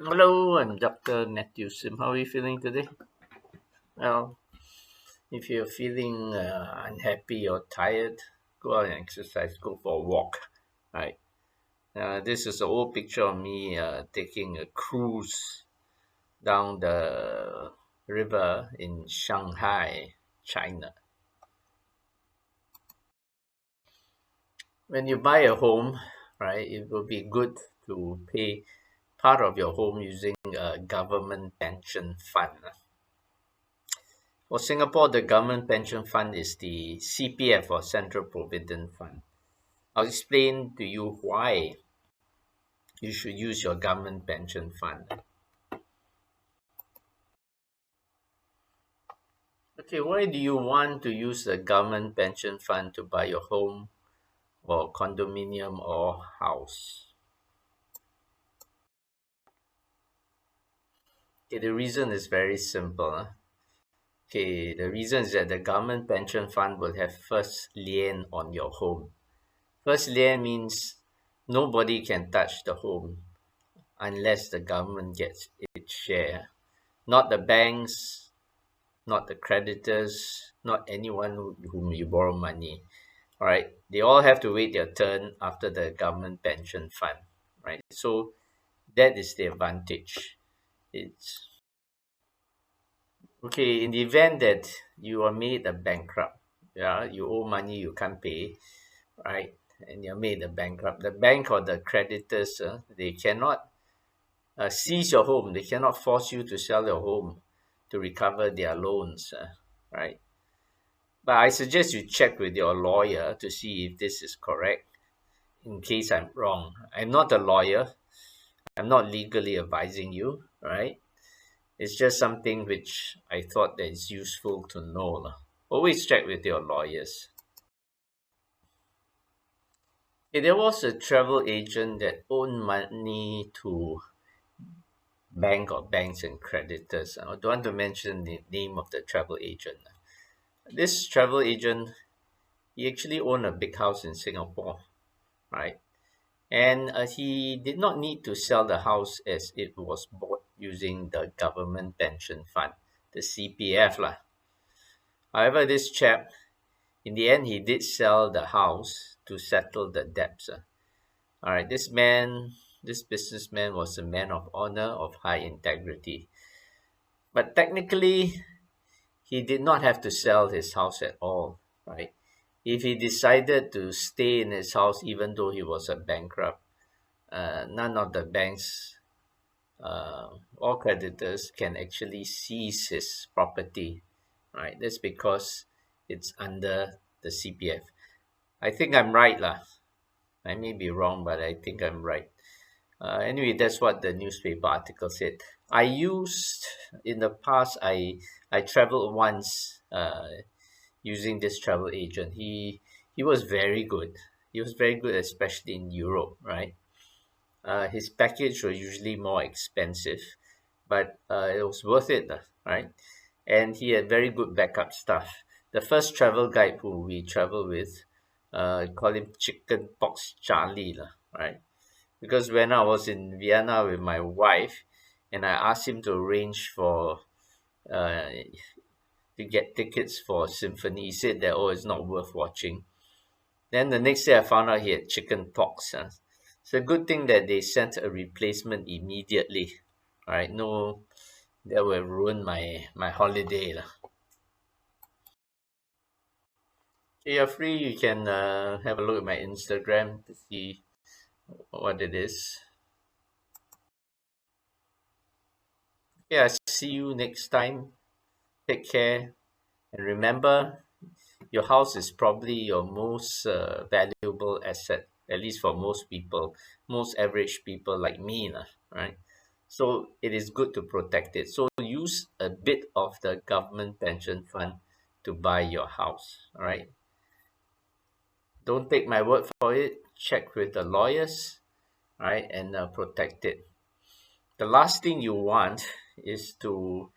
Hello, I'm Dr. Matthew Sim. How are you feeling today? Well, if you're feeling unhappy or tired, go out and exercise, go for a walk. Right. This is an old picture of me taking a cruise down the river in Shanghai, China. When you buy a home, right, it will be good to pay part of your home using a government pension fund. For Singapore, the government pension fund is the CPF or Central Provident Fund. I'll explain to you why you should use your government pension fund. Okay, why do you want to use the government pension fund to buy your home or condominium or house? Okay, the reason is very simple. Okay, the reason is that the government pension fund will have first lien on your home. First lien means nobody can touch the home unless the government gets its share. Not the banks, not the creditors, not anyone whom you borrow money. All right, they all have to wait their turn after the government pension fund. Right, so that is the advantage. It's okay in the event that you are made a bankrupt. Yeah, you owe money you can't pay, right? And you're made a bankrupt. The bank or the creditors, they cannot seize your home. They cannot force you to sell your home to recover their loans, right? But I suggest you check with your lawyer to see if this is correct in case I'm wrong. I'm not a lawyer, I'm not legally advising you, right? It's just something which I thought that is useful to know, lah. Always check with your lawyers. There was a travel agent that owed money to bank or banks and creditors. I don't want to mention the name of the travel agent. This travel agent, he actually owned a big house in Singapore, right? And he did not need to sell the house as it was bought using the government pension fund, the CPF lah. However, this chap, in the end, he did sell the house to settle the debts. All right, this businessman was a man of honor, of high integrity. But technically, he did not have to sell his house at all, right? If he decided to stay in his house, even though he was a bankrupt, none of the banks or creditors can actually seize his property, right? That's because it's under the CPF. I think I'm right, lah. I may be wrong, but I think I'm right. Anyway, that's what the newspaper article said. I used in the past. I traveled once using this travel agent. He was very good. He was very good, especially in Europe, right? His package was usually more expensive, but it was worth it, right? And he had very good backup stuff. The first travel guide who we travel with, call him Chicken Pox Charlie, right? Because when I was in Vienna with my wife, and I asked him to arrange for uh, to get tickets for a symphony, he said that it's not worth watching. Then the next day, I found out he had chicken pox. It's a good thing that they sent a replacement immediately. All right, no, that will ruin my holiday lah. Okay, you're free. You can have a look at my Instagram to see what it is. Yeah, see you next time. Take care, and remember, your house is probably your most valuable asset, at least for most people, most average people like me, lah, right? So it is good to protect it. So use a bit of the government pension fund to buy your house. All right. Don't take my word for it. Check with the lawyers, right, and protect it. The last thing you want is to,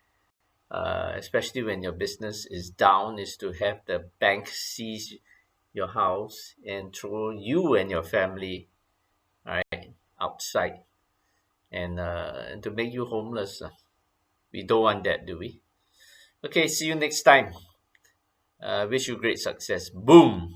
especially when your business is down, is to have the bank seize your house and throw you and your family, right, outside. and to make you homeless. We don't want that, do we? Okay, see you next time. Wish you great success. Boom.